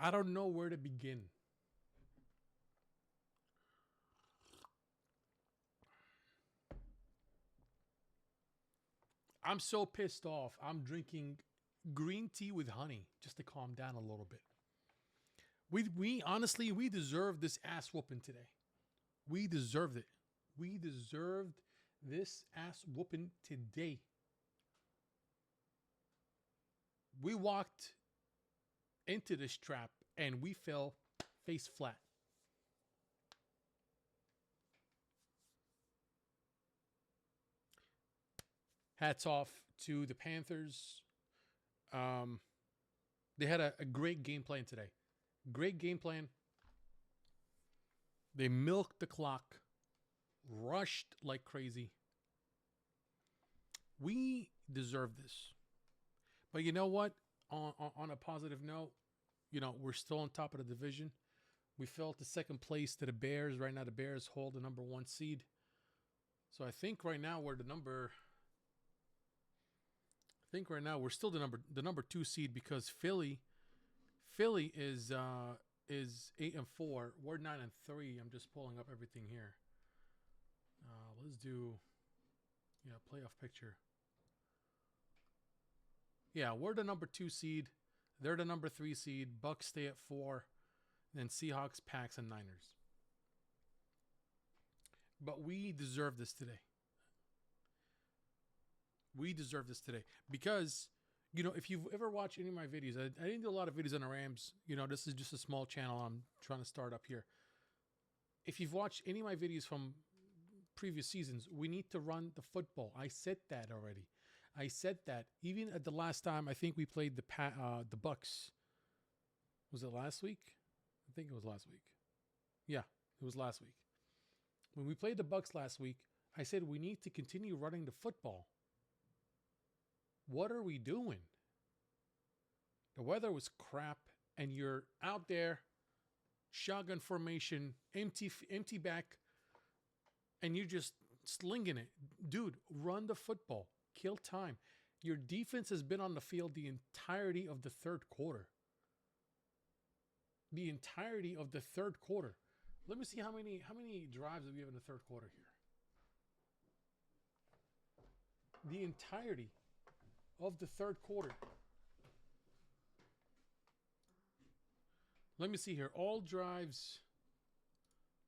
I don't know where to begin. I'm so pissed off. I'm drinking green tea with honey just to calm down a little bit. We honestly we deserved this ass whooping today. We deserved it. We deserved this ass whooping today. We walked into this trap and we fell face flat. Hats off to the Panthers. They had a great game plan today. Great game plan. They milked the clock, rushed like crazy. We deserve this. But you know what? On a positive note, we're still on top of the division. We fell to second place to the Bears. Right now, the Bears hold the number 1 seed. So I think right now we're still the number 2 seed because Philly is 8-4. We're 9-3. I'm just pulling up everything here. Let's do playoff picture. Yeah, we're the number 2 seed. They're the number 3 seed. Bucks stay at 4. Then Seahawks, Packs, and Niners. But we deserve this today. We deserve this today because, if you've ever watched any of my videos, I didn't do a lot of videos on the Rams. This is just a small channel I'm trying to start up here. If you've watched any of my videos from previous seasons, we need to run the football. I said that already. I said that even at the last time I think we played the Bucks. Was it last week? I think it was last week. Yeah, it was last week. When we played the Bucks last week, I said we need to continue running the football. What are we doing? The weather was crap, and you're out there, shotgun formation, empty back, and you're just slinging it. Dude, run the football. Kill time. Your defense has been on the field the entirety of the third quarter. The entirety of the third quarter. Let me see how many drives do we have in the third quarter here. The entirety of the third quarter. Let me see here. All drives,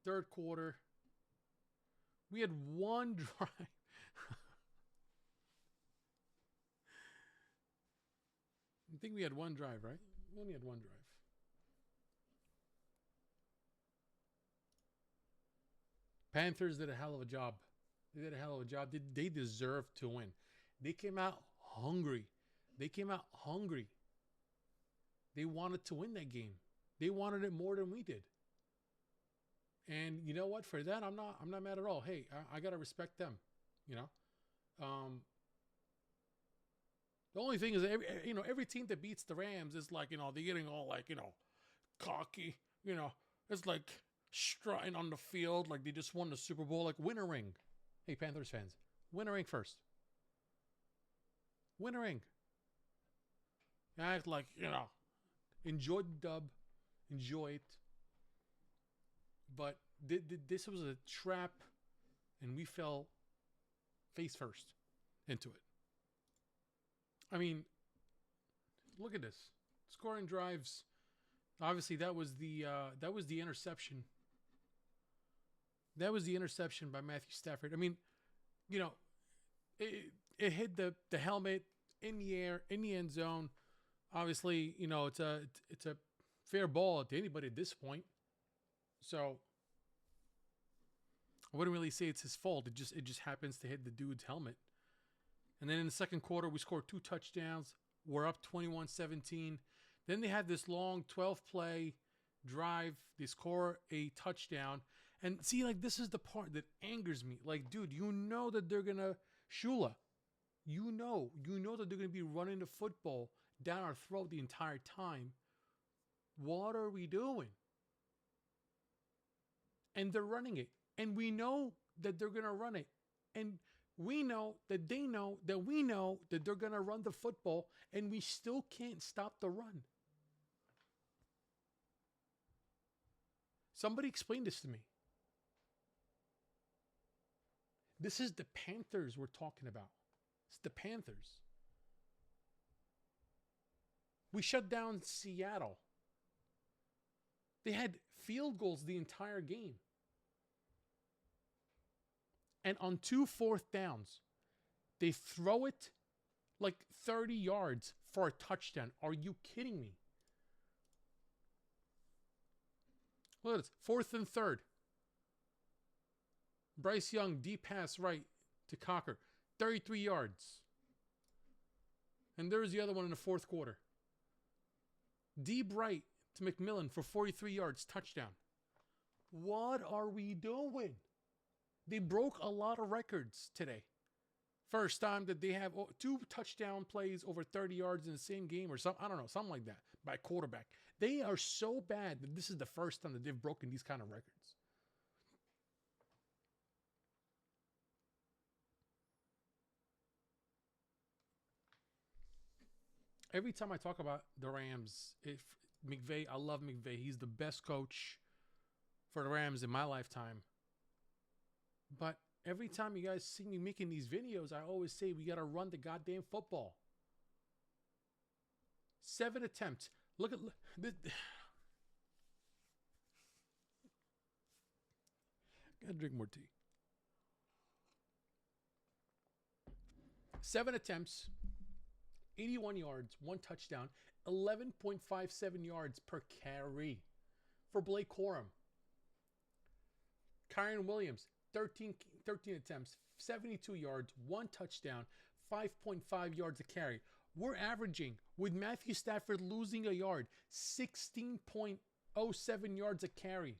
third quarter. We had one drive. I think we had one drive, right? We only had one drive. Panthers did a hell of a job. They did a hell of a job. They deserve to win. They came out hungry. They wanted to win that game. They wanted it more than we did. And you know what? For that, I'm not mad at all. Hey, I gotta respect them. The only thing is, every team that beats the Rams is like, they're getting all like, cocky. It's like strutting on the field like they just won the Super Bowl. Like, win a ring. Hey, Panthers fans, win a ring first. Win a ring. Act like, enjoy the dub. Enjoy it. But this was a trap, and we fell face first into it. I mean, look at this. Scoring drives. Obviously, that was the interception. That was the interception by Matthew Stafford. I mean, it hit the helmet in the air, in the end zone. Obviously, it's a fair ball to anybody at this point. So I wouldn't really say it's his fault. It just happens to hit the dude's helmet. And then in the second quarter, we scored 2 touchdowns. We're up 21-17. Then they had this long 12-play drive. They score a touchdown. And see, like, this is the part that angers me. Like, dude, that they're going to Shula. You know that they're going to be running the football down our throat the entire time. What are we doing? And they're running it. And we know that they're going to run it. And we know that they know that we know that they're going to run the football, and we still can't stop the run. Somebody explain this to me. This is the Panthers we're talking about. It's the Panthers. We shut down Seattle. They had field goals the entire game. And on 2 4th downs, they throw it like 30 yards for a touchdown. Are you kidding me? Look at this. 4th and 3rd. Bryce Young, deep pass right to Cocker. 33 yards. And there's the other one in the 4th quarter. Deep right to McMillan for 43 yards, touchdown. What are we doing? They broke a lot of records today. First time that they have 2 touchdown plays over 30 yards in the same game or something. I don't know, something like that by quarterback. They are so bad that this is the first time that they've broken these kind of records. Every time I talk about the Rams, if McVay, I love McVay. He's the best coach for the Rams in my lifetime. But every time you guys see me making these videos, I always say we got to run the goddamn football. 7 attempts. Look at this. Gotta drink more tea. 7 attempts. 81 yards, 1 touchdown, 11.57 yards per carry for Blake Corum. Kyron Williams, 13 attempts, 72 yards, 1 touchdown, 5.5 yards a carry. We're averaging, with Matthew Stafford losing a yard, 16.07 yards a carry.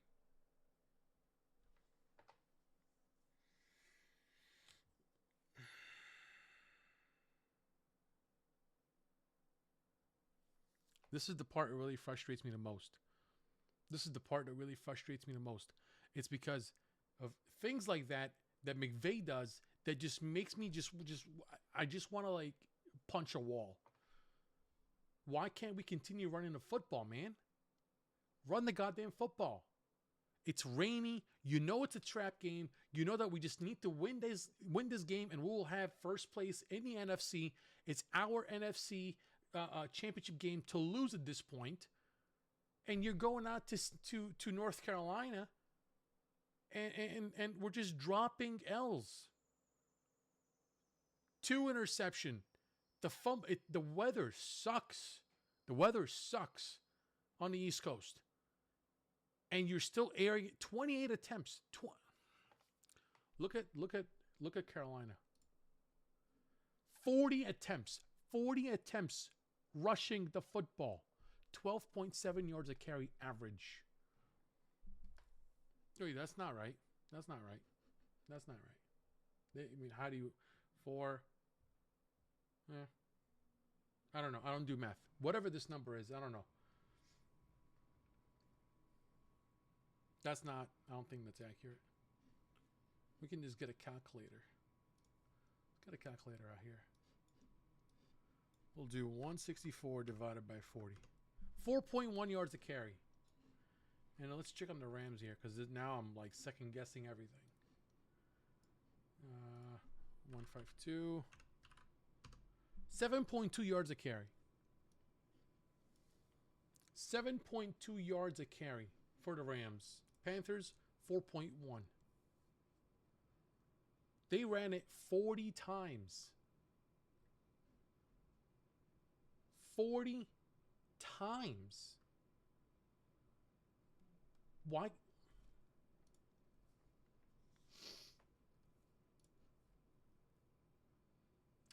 This is the part that really frustrates me the most. It's because of things like that McVay does that just makes me I just want to like punch a wall. Why can't we continue running the football, man? Run the goddamn football. It's rainy. You know it's a trap game. You know that we just need to win this game and we will have first place in the NFC. It's our NFC championship game to lose at this point, and you're going out to North Carolina, and we're just dropping L's. 2 interception. The weather sucks. The weather sucks on the East Coast, and you're still airing 28 attempts. Look at Carolina. 40 attempts. Rushing the football, 12.7 yards a carry average. Wait, that's not right. I mean, how do you, 4? I don't know. I don't do math. Whatever this number is, I don't know. I don't think that's accurate. We can just get a calculator. Let's get a calculator out here. We'll do 164 divided by 40. 4.1 yards a carry. And let's check on the Rams here, because now I'm like second guessing everything. 152. 7.2 yards a carry. 7.2 yards a carry for the Rams. Panthers, 4.1. They ran it 40 times. 40 times. Why? I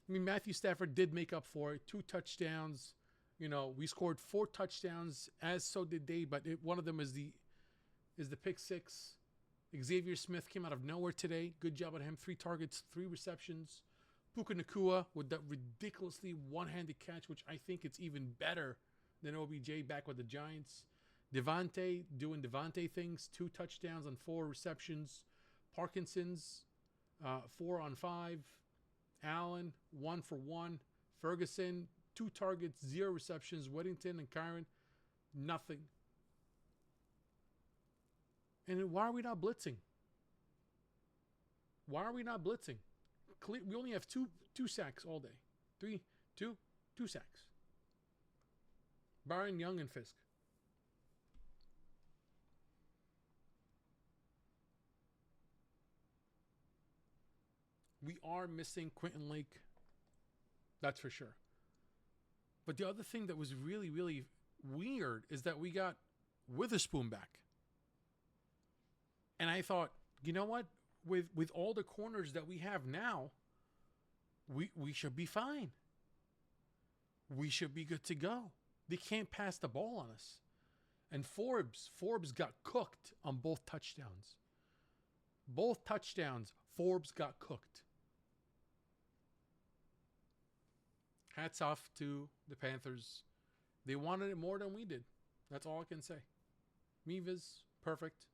mean, Matthew Stafford did make up for it. 2 touchdowns. You know, we scored 4 touchdowns, as so did they. But one of them is the pick 6. Xavier Smith came out of nowhere today. Good job on him. 3 targets, 3 receptions. Puka Nacua with that ridiculously one-handed catch, which I think it's even better than OBJ back with the Giants. Devontae doing Devontae things. 2 touchdowns on 4 receptions. Parkinson's 4 on 5. Allen 1 for 1. Ferguson 2 targets, 0 receptions. Weddington and Kyron nothing. And why are we not blitzing? Why are we not blitzing? We only have two sacks all day. Two sacks. Byron, Young, and Fisk. We are missing Quentin Lake. That's for sure. But the other thing that was really, really weird is that we got Witherspoon back. And I thought, you know what? With all the corners that we have now, we should be fine. We should be good to go. They can't pass the ball on us. And Forbes got cooked on both touchdowns. Both touchdowns, Forbes got cooked. Hats off to the Panthers. They wanted it more than we did. That's all I can say. Mevis, perfect.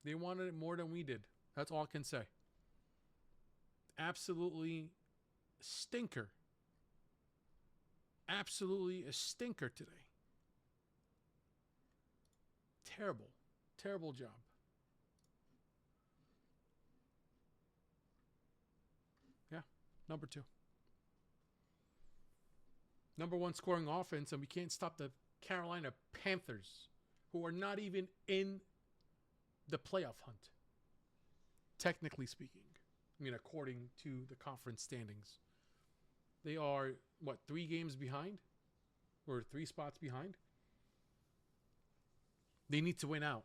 They wanted it more than we did. That's all I can say. Absolutely stinker. Absolutely a stinker today. Terrible. Terrible job. Yeah, number 2. Number 1 scoring offense, and we can't stop the Carolina Panthers, who are not even in the playoff hunt, technically speaking. I mean, according to the conference standings. They are, 3 games behind? Or 3 spots behind? They need to win out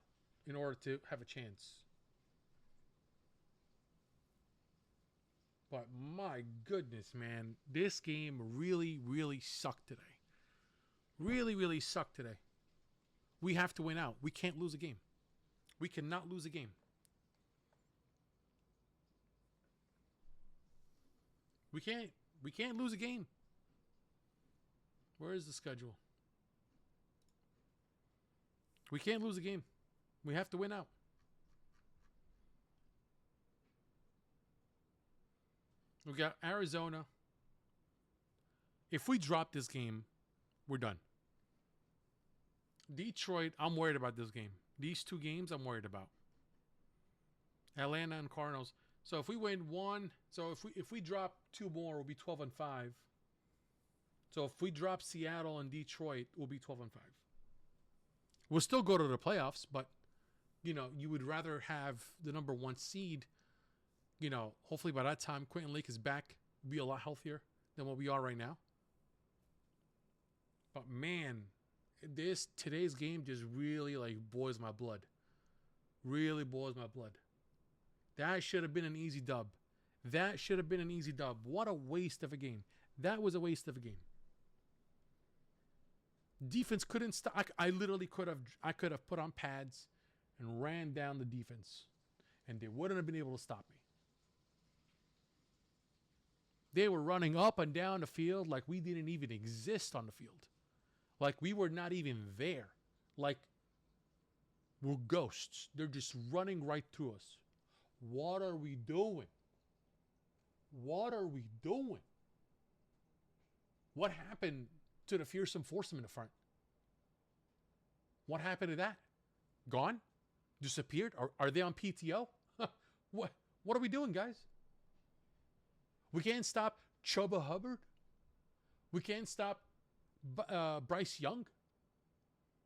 in order to have a chance. But my goodness, man, this game really, really sucked today. Really, really sucked today. We have to win out. We can't lose a game. We cannot lose a game. We can't lose a game. Where is the schedule? We can't lose a game. We have to win out. We got Arizona. If we drop this game, we're done. Detroit, I'm worried about this game. These 2 games, I'm worried about. Atlanta and Cardinals. So if we win 1, so if we drop 2 more, we'll be 12-5. So if we drop Seattle and Detroit, we'll be 12-5. We'll still go to the playoffs, but you would rather have the number 1 seed. Hopefully by that time Quentin Lake is back, be a lot healthier than what we are right now. But man, today's game just really boils my blood. Really boils my blood. That should have been an easy dub. That should have been an easy dub. What a waste of a game. That was a waste of a game. Defense couldn't stop. I literally could have put on pads and ran down the defense, and they wouldn't have been able to stop me. They were running up and down the field like we didn't even exist on the field. Like we were not even there. Like we're ghosts. They're just running right through us. What are we doing? What are we doing? What happened to the fearsome foursome in the front? What happened to that? Gone? Disappeared? Are they on PTO? What are we doing, guys? We can't stop Chuba Hubbard. We can't stop Bryce Young.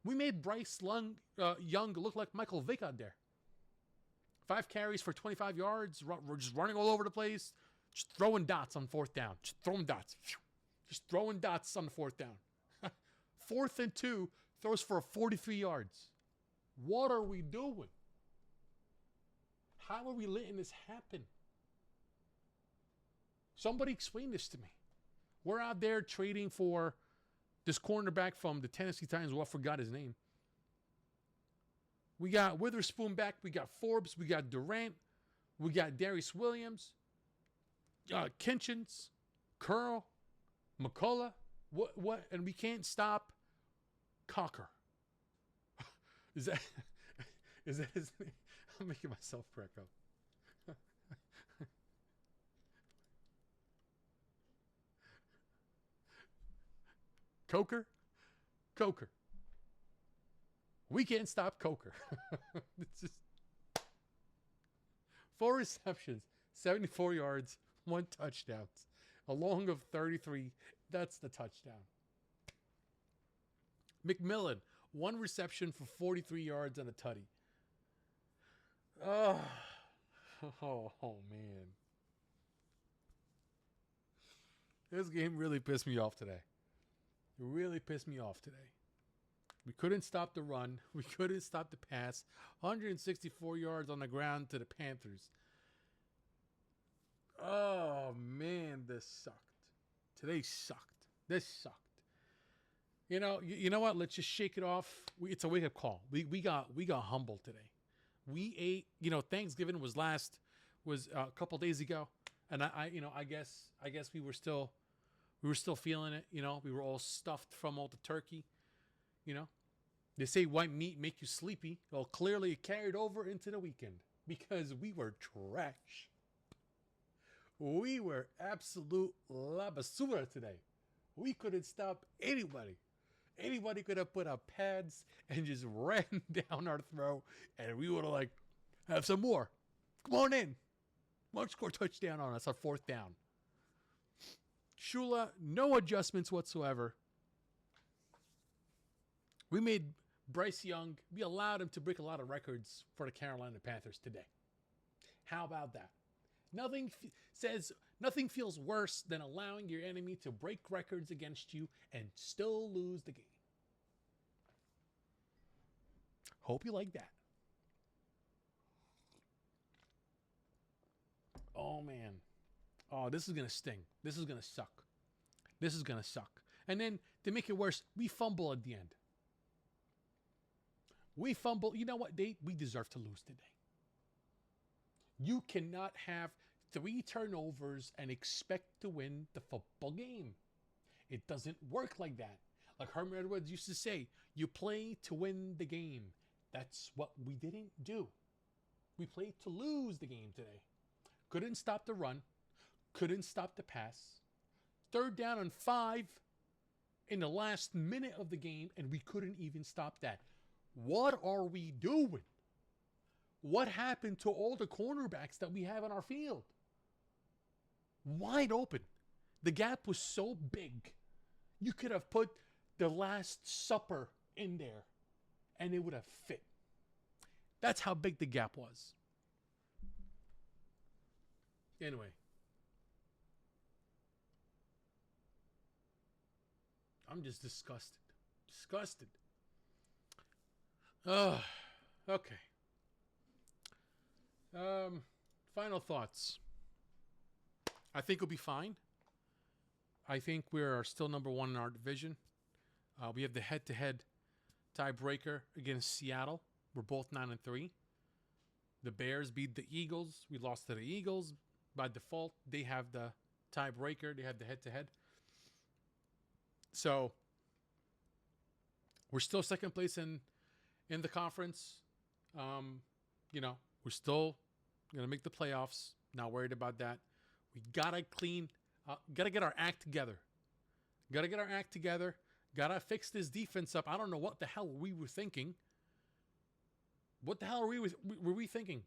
We made Bryce Young look like Michael Vick out there. 5 carries for 25 yards. We're just running all over the place. Just throwing dots on 4th down. Just throwing dots. Just throwing dots on the 4th down. 4th and 2, throws for 43 yards. What are we doing? How are we letting this happen? Somebody explain this to me. We're out there trading for this cornerback from the Tennessee Titans. Well, I forgot his name. We got Witherspoon back. We got Forbes. We got Durant. We got Darius Williams. Kinchins. Curl. McCullough. What? And we can't stop Cocker. Is that his name? I'm making myself crack up. Coker? We can't stop Coker. It's just 4 receptions, 74 yards, 1 touchdown, a long of 33. That's the touchdown. McMillan, 1 reception for 43 yards and a tutty. Oh, man. This game really pissed me off today. It really pissed me off today. We couldn't stop the run. We couldn't stop the pass. 164 yards on the ground to the Panthers. Oh, man, this sucked. Today sucked. This sucked. You know what? Let's just shake it off. It's a wake-up call. We got humbled today. We ate. Thanksgiving was a couple days ago, and I guess we were still feeling it. We were all stuffed from all the turkey. They say white meat make you sleepy. Well, clearly it carried over into the weekend because we were trash. We were absolute la basura today. We couldn't stop anybody. Anybody could have put up pads and just ran down our throat, and we would have have some more. Come on in. Why don't you score a touchdown on us? Our 4th down. Shula, no adjustments whatsoever. We made Bryce Young, we allowed him to break a lot of records for the Carolina Panthers today. How about that? Nothing feels worse than allowing your enemy to break records against you and still lose the game. Hope you like that. Oh, man. Oh, this is going to sting. This is going to suck. This is going to suck. And then to make it worse, we fumble at the end. We fumble. You know what? We deserve to lose today. You cannot have 3 turnovers and expect to win the football game. It doesn't work like that. Like Herman Edwards used to say, you play to win the game. That's what we didn't do. We played to lose the game today. Couldn't stop the run. Couldn't stop the pass. 3rd down and 5 in the last minute of the game, and we couldn't even stop that. What are we doing? What happened to all the cornerbacks that we have on our field? Wide open. The gap was so big. You could have put the Last Supper in there, and it would have fit. That's how big the gap was. Anyway. I'm just disgusted. Disgusted. Okay. Final thoughts. I think we'll be fine. I think we're still number 1 in our division. We have the head-to-head tiebreaker against Seattle. We're both 9-3. The Bears beat the Eagles. We lost to the Eagles. By default, they have the tiebreaker. They have the head-to-head. So, we're still 2nd place in the conference. We're still going to make the playoffs. Not worried about that. We got to get our act together. Got to get our act together. Got to fix this defense up. I don't know what the hell we were thinking. What the hell were we thinking?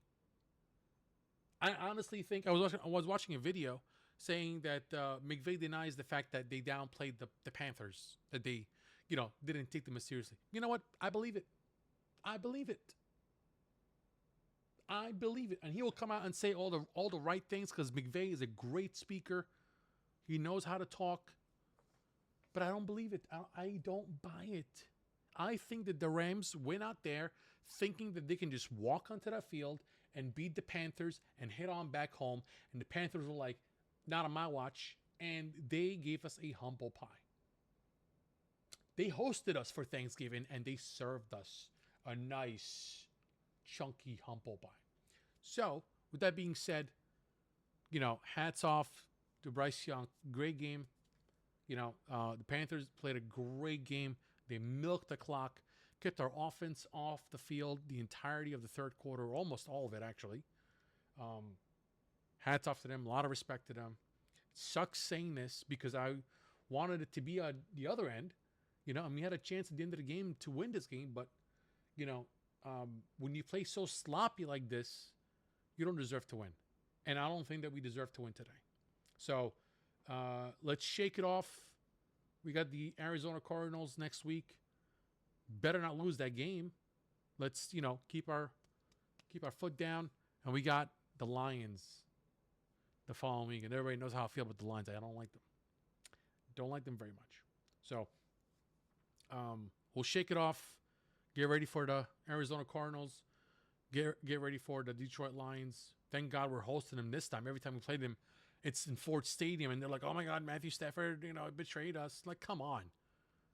I honestly think I was watching a video saying that McVay denies the fact that they downplayed the Panthers, that they, didn't take them as seriously. You know what? I believe it. I believe it. I believe it. And he will come out and say all the right things because McVay is a great speaker. He knows how to talk. But I don't believe it. I don't buy it. I think that the Rams went out there thinking that they can just walk onto that field and beat the Panthers and head on back home. And the Panthers were like, not on my watch. And they gave us a humble pie. They hosted us for Thanksgiving and they served us a nice, chunky humble pie. So, with that being said, hats off to Bryce Young. Great game. The Panthers played a great game. They milked the clock, kept our offense off the field the entirety of the 3rd quarter, almost all of it, actually. Hats off to them. A lot of respect to them. Sucks saying this because I wanted it to be on the other end. We had a chance at the end of the game to win this game, but, you know, when you play so sloppy like this, you don't deserve to win. And I don't think that we deserve to win today. So let's shake it off. We got the Arizona Cardinals next week. Better not lose that game. Let's, keep our foot down. And we got the Lions the following week. And everybody knows how I feel about the Lions. I don't like them. Don't like them very much. So we'll shake it off. Get ready for the Arizona Cardinals. Get ready for the Detroit Lions. Thank God we're hosting them this time. Every time we play them, it's in Ford Stadium. And they're like, oh, my God, Matthew Stafford, betrayed us. Like, come on.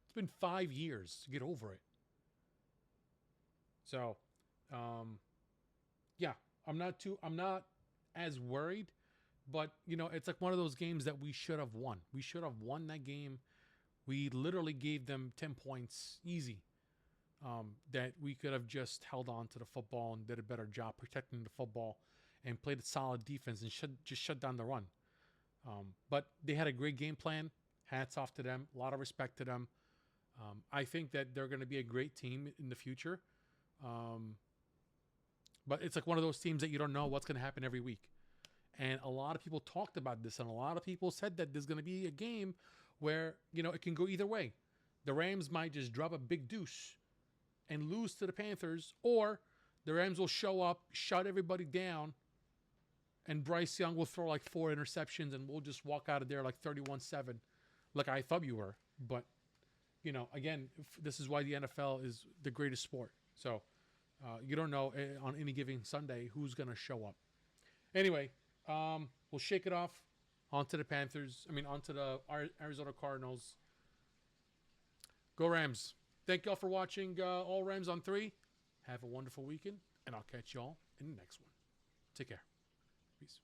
It's been 5 years to get over it. So, yeah, I'm not as worried. But, it's like one of those games that we should have won. We should have won that game. We literally gave them 10 points easy. That we could have just held on to the football and did a better job protecting the football and played a solid defense and just shut down the run. But they had a great game plan. Hats off to them. A lot of respect to them. I think that they're going to be a great team in the future. But it's like one of those teams that you don't know what's going to happen every week. And a lot of people talked about this, and a lot of people said that there's going to be a game where, it can go either way. The Rams might just drop a big deuce and lose to the Panthers, or the Rams will show up, shut everybody down, and Bryce Young will throw like 4 interceptions, and we'll just walk out of there like 31-7, like I thought you were. But, again, this is why the NFL is the greatest sport. So you don't know on any given Sunday who's going to show up. Anyway, we'll shake it off onto the Arizona Cardinals. Go Rams. Thank y'all for watching All Rams on 3. Have a wonderful weekend, and I'll catch y'all in the next one. Take care. Peace.